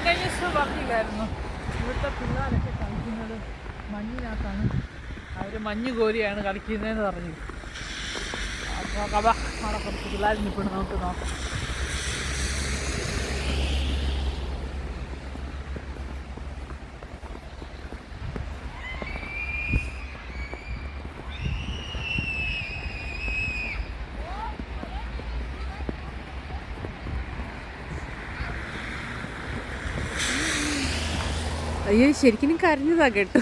കഴിഞ്ഞ ദിവസം പറഞ്ഞില്ലായിരുന്നു ഇവിടുത്തെ പിള്ളേരൊക്കെ കളിക്കുന്നത് മഞ്ഞിനകത്താണ്. അവർ മഞ്ഞ് കോരിയാണ് കളിക്കുന്നതെന്ന് പറഞ്ഞു. അപ്പോൾ കഥ അവിടെ കുറച്ച് പിള്ളേർ നിൽപ്പുണ്ട്, നമുക്ക് നോക്കാം. അയ്യോ ശരിക്കും കരഞ്ഞതാ കേട്ടോ,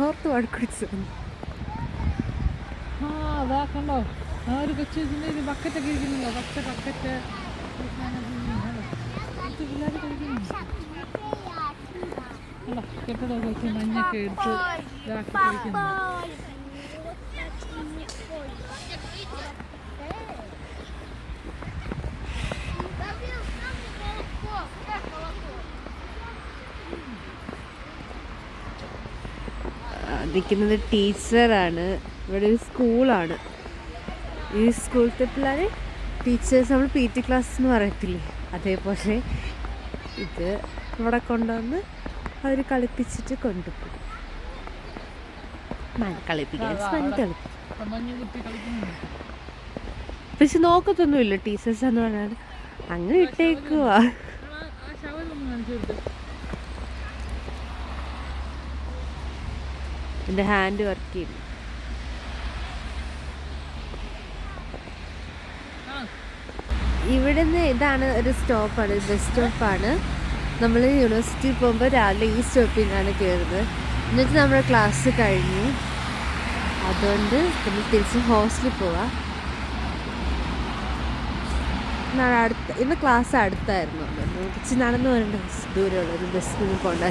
ഓർത്ത് വഴക്കുടിച്ചു. ആ അതാ കണ്ടോ, ആ ഒരു കൊച്ചു ഒരു ബക്കറ്റൊക്കെ ഇരിക്കുന്നുണ്ടോ, പച്ച ബക്കറ്റ് പിള്ളേർ കളിക്കുന്നുണ്ട്. കണ്ടോ കെട്ടിടമൊക്കെ വെച്ച് മഞ്ഞൊക്കെ എടുത്ത് ഇതാക്കി കളിക്കുന്നു. നിൽക്കുന്നത് ടീച്ചറാണ്. ഇവിടെ ഒരു സ്കൂളാണ്. ഈ സ്കൂളത്തെ പിള്ളേർ ടീച്ചേഴ്സ്, നമ്മൾ PT ക്ലാസ് എന്ന് പറയത്തില്ലേ, അതേപോലെ ഇത് ഇവിടെ കൊണ്ടുവന്ന് അവർ കളിപ്പിച്ചിട്ട് കൊണ്ടുപോകും. കളിപ്പിക്കാൻ പക്ഷെ നോക്കത്തൊന്നുമില്ല ടീച്ചേഴ്സ് എന്ന് പറഞ്ഞാൽ, അങ്ങനെ ഇട്ടേക്കുവാ. എൻ്റെ ഹാൻഡ് വർക്ക് ചെയ്യും. ഇവിടുന്ന് ഇതാണ് ഒരു സ്റ്റോപ്പാണ്, ബസ് സ്റ്റോപ്പാണ്. നമ്മൾ യൂണിവേഴ്സിറ്റിയിൽ പോകുമ്പോൾ രാവിലെ ഈ സ്റ്റോപ്പിൽ നിന്നാണ് കയറുന്നത്. എന്നിട്ട് നമ്മുടെ ക്ലാസ് കഴിഞ്ഞു, അതുകൊണ്ട് നമ്മൾ തിരിച്ച് ഹോസ്റ്റലിൽ പോവാം. ഇന്ന് ക്ലാസ് അടുത്തായിരുന്നു, കുറച്ച് നടന്നു വരേണ്ട ദൂരമുള്ളൊരു ബസ്സിന് പോകേണ്ട.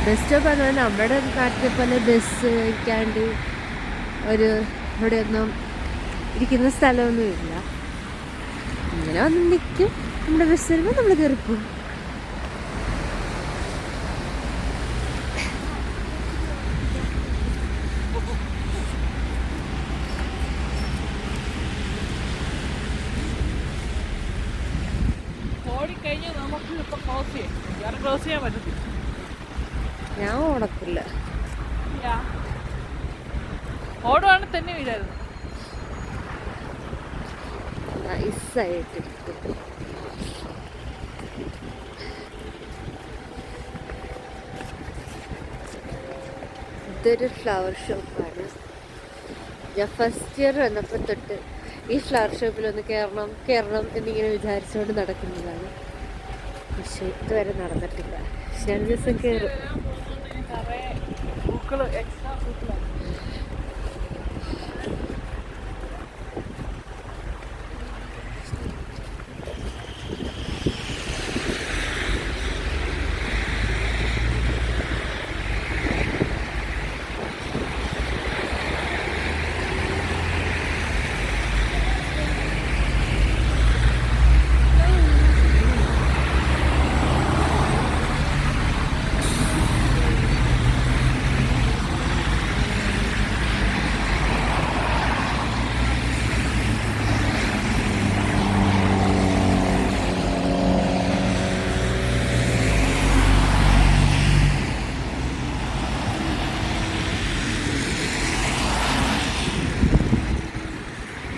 ബസ് സ്റ്റോപ്പ് എന്ന് പറഞ്ഞാൽ നമ്മുടെ നാട്ടിലെ പോലെ ബസ് ഇരിക്കാണ്ട് ഇവിടെയൊന്നും ഇരിക്കുന്ന സ്ഥലമൊന്നുമില്ല. ഇങ്ങനെ വന്ന് നിൽക്കും, നമ്മുടെ ബസ് വരുമ്പോൾ നമ്മൾ കയറിപ്പോവും. ഓടിക്കഴിഞ്ഞാൽ നമുക്ക് ഇപ്പോൾ ക്ലോസ് ചെയ്യാൻ പറ്റത്തില്ല. ഞാൻ ഓടത്തില്ല, ഓടുവാണെങ്കിൽ തന്നെ വീഴായിരുന്നു. നൈസായിട്ട് ഇതൊരു ഫ്ലവർ ഷോപ്പാണ്. ഞാൻ ഫസ്റ്റ് ഇയർ വന്നപ്പോൾ തൊട്ട് ഈ ഫ്ലവർ ഷോപ്പിലൊന്ന് കയറണം എന്നിങ്ങനെ വിചാരിച്ചുകൊണ്ട് നടക്കുന്നതാണ്. പക്ഷെ ഇതുവരെ നടന്നിട്ടില്ല. പക്ഷെ ഒരു ദിവസം കയറും.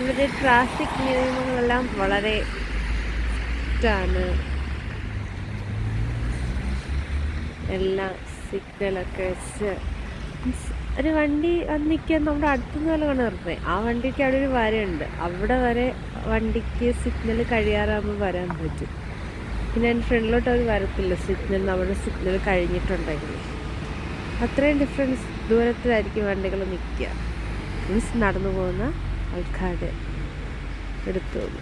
ഇവിടെ ട്രാഫിക് നിയമങ്ങളെല്ലാം വളരെ ഇഷ്ടമാണ്. എല്ലാം സിഗ്നലൊക്കെ വെച്ച് ഒരു വണ്ടി വന്നിക്കാൻ നമ്മുടെ അടുത്തുനിന്ന് പോലെ കൊണ്ട് നിർത്തുന്നത്. ആ വണ്ടിക്ക് അവിടെ ഒരു വരയുണ്ട്, അവിടെ വരെ വണ്ടിക്ക് സിഗ്നൽ കഴിയാറാകുമ്പോൾ വരാൻ പറ്റും. പിന്നെ അതിൻ്റെ ഫ്രണ്ടിലോട്ട് അവർ വരത്തില്ല സിഗ്നൽ, നമ്മുടെ സിഗ്നൽ കഴിഞ്ഞിട്ടുണ്ടെങ്കിൽ. അത്രയും ഡിഫറൻസ് ദൂരത്തിലായിരിക്കും വണ്ടികൾ നിൽക്കുക. മീൻസ് നടന്നു പോകുന്ന ആൾക്കാർ എടുത്തോളൂ.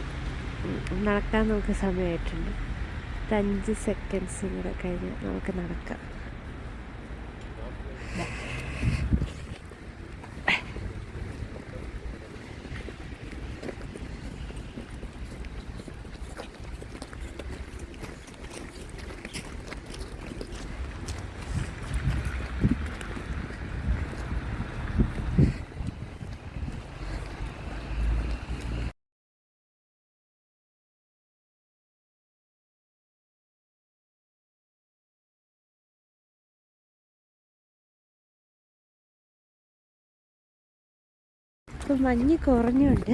നടക്കാൻ നമുക്ക് സമയമായിട്ടുണ്ട്. 5 സെക്കൻഡ്സും കൂടെ കഴിഞ്ഞ് നമുക്ക് നടക്കാം. ഇപ്പം മഞ്ഞ് കുറഞ്ഞുകൊണ്ട്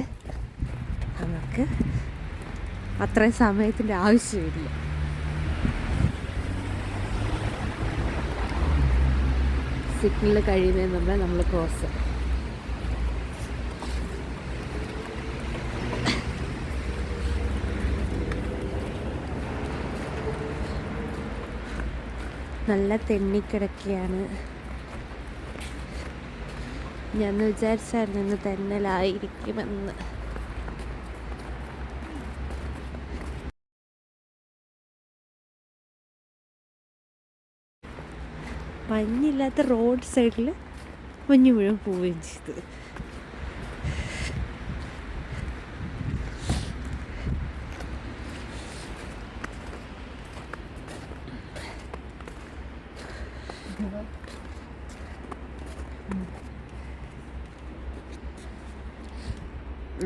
നമുക്ക് അത്രയും സമയത്തിൻ്റെ ആവശ്യമില്ല. സിഗ്നൽ കഴിയുന്നതിന് മുമ്പേ നമ്മൾ ക്രോസ്. നല്ല തെന്നിക്കിടക്കുകയാണ്. ഞാൻ വിചാരിച്ചായിരുന്നു ഇന്ന് തെന്നലായിരിക്കുമെന്ന്. മഞ്ഞില്ലാത്ത റോഡ് സൈഡിൽ മഞ്ഞ് മുഴുവൻ പോവുകയും ചെയ്തു.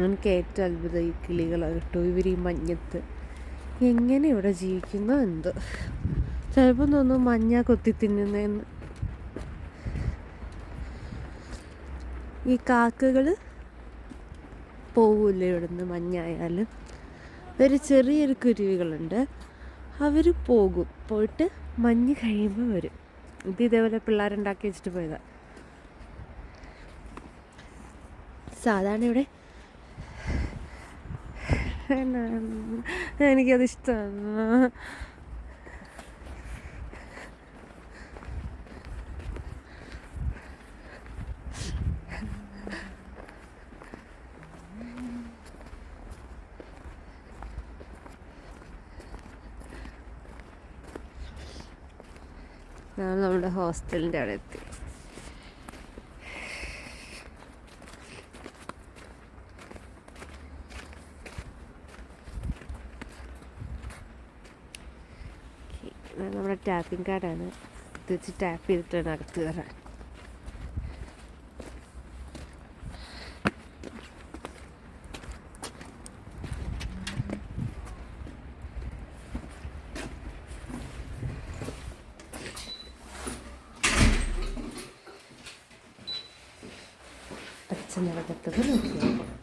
എനിക്ക് ഏറ്റവും അത്ഭുതം ഈ കിളികളാണ് കേട്ടോ. ഇവർ ഈ മഞ്ഞത്ത് എങ്ങനെ ഇവിടെ ജീവിക്കുന്നോ എന്തോ. ചിലപ്പോൾ തോന്നും മഞ്ഞ കൊത്തി തിന്നുന്നതെന്ന്. ഈ കാക്കകൾ പോവില്ല ഇവിടുന്ന് മഞ്ഞായാലും. ഒരു ചെറിയൊരു കുരുവികളുണ്ട്, അവർ പോകും. പോയിട്ട് മഞ്ഞ് കഴിയുമ്പോൾ വരും. ഇത് ഇതേപോലെ പിള്ളേരുണ്ടാക്കി വെച്ചിട്ട് പോയതാണ്. സാധാരണ ഇവിടെ എനിക്കത് ഇഷ്ടമാണ്. നമ്മുടെ ഹോസ്റ്റലിൻ്റെ അവിടെ എത്തി. നമ്മുടെ ടാപ്പിംഗ് കാർഡാണ്. ഇത് വെച്ച് ടാപ്പ് ചെയ്തിട്ടാണ് അകത്ത് കയറാൻ. പച്ച നിറകത്തത് നോക്കിയാൽ